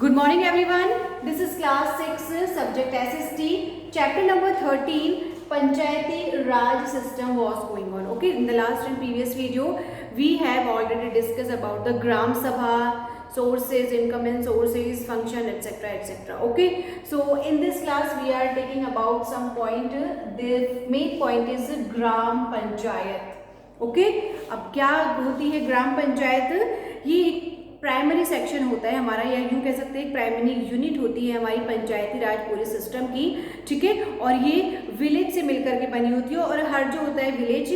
Good morning everyone. This is class 6 subject SST chapter number 13 Panchayati Raj system was going on. Okay, in the last and previous video we have already discussed about the Gram Sabha, sources, income and sources, function, etc etc. Okay, so in this class we are taking about some point. The main point is Gram Panchayat. Okay अब क्या होती है ग्राम पंचायत? ये primary section होता है हमारा, या यूँ कह सकते हैं प्राइमरी यूनिट होती है हमारी पंचायती राज पूरे सिस्टम की, ठीक है। और ये विलेज से मिलकर के बनी होती है और हर जो होता है विलेज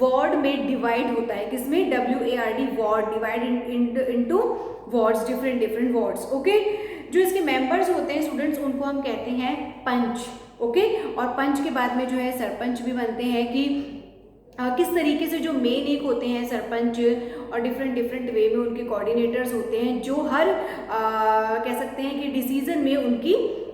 वार्ड में डिवाइड होता है, किसमें? WARD, ward, divide into wards, different wards. Okay, जो इसके मेंबर्स होते हैं स्टूडेंट्स उनको हम कहते हैं पंच। ओके, और पंच के बाद में जो है सरपंच भी बनते हैं कि किस तरीके से जो मेन एक होते हैं सरपंच और डिफरेंट वे में उनके कोऑर्डिनेटर्स होते हैं जो हर कह सकते हैं कि डिसीजन में उनकी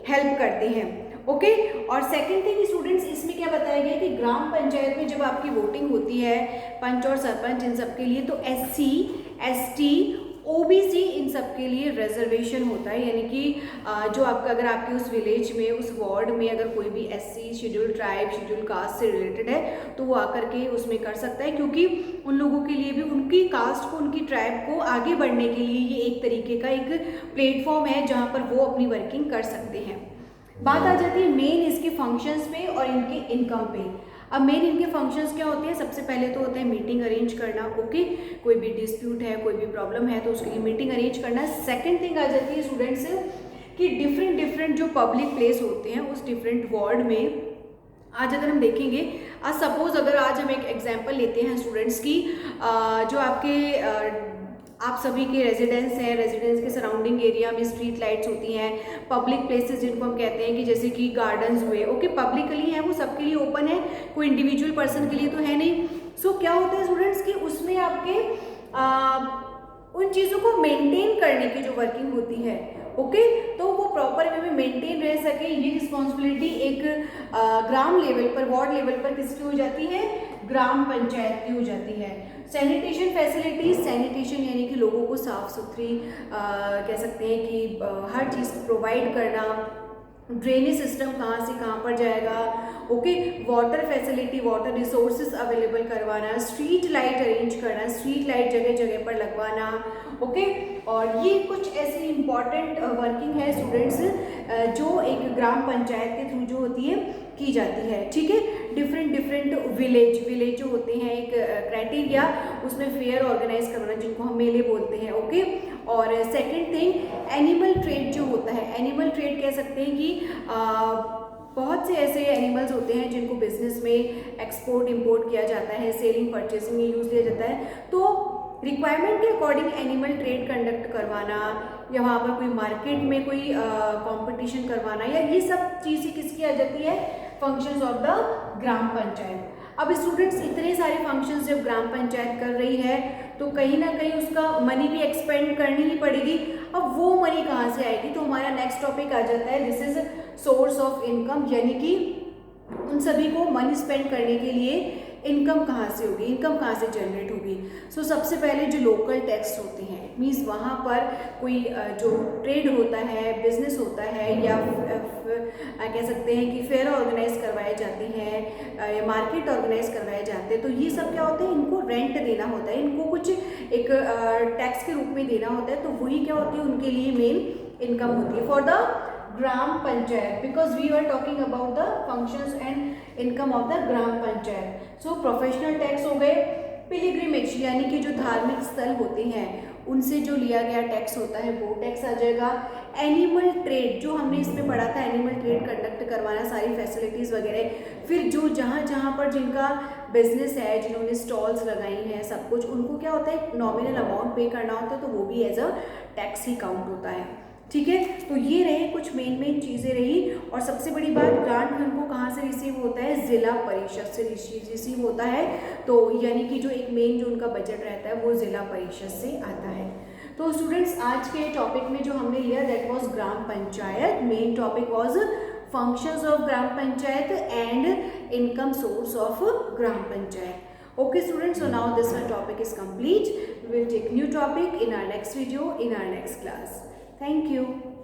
हेल्प करते हैं। ओके, और सेकंड थिंग स्टूडेंट्स इसमें क्या बताया गया कि ग्राम पंचायत में जब आपकी वोटिंग होती है पंच और सरपंच इन सब के लिए, तो SC, ST, OBC इन सब के लिए रिजर्वेशन होता है, यानी कि जो आपका अगर आपके उस विलेज में उस वार्ड में अगर कोई भी SC, schedule tribe, schedule caste से रिलेटेड है तो वो आकर के उसमें कर सकता है, क्योंकि उन लोगों के लिए भी उनकी कास्ट को, उनकी ट्राइब को आगे बढ़ने के लिए ये एक तरीके का एक प्लेटफॉर्म है जहाँ पर वो अपनी वर्किंग कर सकते हैं। बात आ जाती है मेन इसके फंक्शंस पे और इनके इनकम पे। अब मेन इनके फंक्शंस क्या होते हैं? सबसे पहले तो होता है मीटिंग अरेंज करना। ओके, कोई भी डिस्प्यूट है, कोई भी प्रॉब्लम है तो उसके लिए मीटिंग अरेंज करना। सेकंड थिंग आ जाती है स्टूडेंट्स कि डिफरेंट जो पब्लिक प्लेस होते हैं उस डिफरेंट वार्ड में आज अगर हम देखेंगे, आज सपोज अगर आज हम एक एग्जाम्पल लेते हैं स्टूडेंट्स की, जो आपके आप सभी के रेजिडेंस हैं, रेजिडेंस के सराउंडिंग एरिया में स्ट्रीट लाइट्स होती हैं, पब्लिक प्लेसेस जिनको हम कहते हैं कि जैसे कि गार्डन्स हुए। ओके, पब्लिकली है, वो सबके लिए ओपन है, कोई इंडिविजुअल पर्सन के लिए तो है नहीं। सो क्या होता है स्टूडेंट्स कि उसमें आपके उन चीज़ों को मेंटेन करने की जो वर्किंग होती है, ओके, तो वो प्रॉपर वे में मेंटेन रह सके, ये रिस्पॉन्सिबिलिटी एक ग्राम लेवल पर, वार्ड लेवल पर किसकी हो जाती है? ग्राम पंचायत की हो जाती है। सैनिटेशन फैसिलिटीज, सैनिटेशन यानी कि लोगों को साफ सुथरी कह सकते हैं कि हर चीज़ प्रोवाइड करना, ड्रेनेज सिस्टम कहाँ से कहाँ पर जाएगा। Okay, water facility, water resources available करवाना, स्ट्रीट लाइट अरेंज करना, स्ट्रीट लाइट जगह जगह पर लगवाना। ओके, और ये कुछ ऐसी इंपॉर्टेंट वर्किंग है स्टूडेंट्स जो एक ग्राम पंचायत के थ्रू जो होती है की जाती है, ठीक है। डिफरेंट विलेज जो होते हैं एक क्राइटेरिया, उसमें फेयर ऑर्गेनाइज करवाना जिनको हम मेले बोलते हैं। ओके, और सेकंड थिंग एनिमल ट्रेड जो होता है, एनिमल ट्रेड कह सकते हैं कि बहुत से ऐसे एनिमल्स होते हैं जिनको बिजनेस में एक्सपोर्ट इंपोर्ट किया जाता है, सेलिंग परचेसिंग में यूज़ लिया जाता है, तो रिक्वायरमेंट के अकॉर्डिंग एनिमल ट्रेड कंडक्ट करवाना या वहाँ पर कोई मार्केट में कोई कंपटीशन करवाना, या ये सब चीज़ें किसकी आ जाती है? Functions of the gram panchayat. अब स्टूडेंट्स इतने सारे फंक्शंस जब ग्राम पंचायत कर रही है तो कहीं ना कहीं उसका मनी भी एक्सपेंड करनी ही पड़ेगी। अब वो मनी कहाँ से आएगी? तो हमारा नेक्स्ट टॉपिक आ जाता है, this is source of income, यानी कि उन सभी को मनी स्पेंड करने के लिए इनकम कहाँ से होगी, इनकम कहाँ से जनरेट होगी। सो सबसे पहले जो लोकल टैक्स होते हैं, मीन्स वहाँ पर कोई जो ट्रेड होता है, बिजनेस होता है, या कह सकते हैं कि फेयर ऑर्गेनाइज करवाए जाते हैं या मार्केट ऑर्गेनाइज करवाए जाते हैं, तो ये सब क्या होता है? इनको रेंट देना होता है, इनको कुछ एक टैक्स के रूप में देना होता है, तो वही क्या होती है? उनके लिए मेन इनकम होती है for the gram panchayat, because we are talking about the functions and income of the gram panchayat. So professional tax हो गए, पिलिग्रिमेज यानी कि जो धार्मिक स्थल होते हैं उनसे जो लिया गया टैक्स होता है वो टैक्स आ जाएगा। एनिमल ट्रेड जो हमने इसमें पढ़ा था, एनिमल ट्रेड कंडक्ट करवाना, सारी फैसिलिटीज़ वगैरह, फिर जो जहाँ पर जिनका बिजनेस है, जिन्होंने स्टॉल्स लगाई हैं, सब कुछ उनको क्या होता है? नॉमिनल अमाउंट पे करना होता है, तो वो भी एज अ टैक्स ही काउंट होता है, ठीक है। तो ये रहे कुछ मेन चीज़ें रही। और सबसे बड़ी बात, ग्रांट उनको कहाँ से रिसीव होता है? जिला परिषद से रिसीव होता है, तो यानी कि जो एक मेन जो उनका बजट रहता है वो जिला परिषद से आता है। तो स्टूडेंट्स आज के टॉपिक में जो हमने लिया that was gram panchayat. Main topic was functions of gram panchayat and income source of gram panchayat. Okay students, so now this one topic is complete. We will take new topic in our next video, in our next class. Thank you.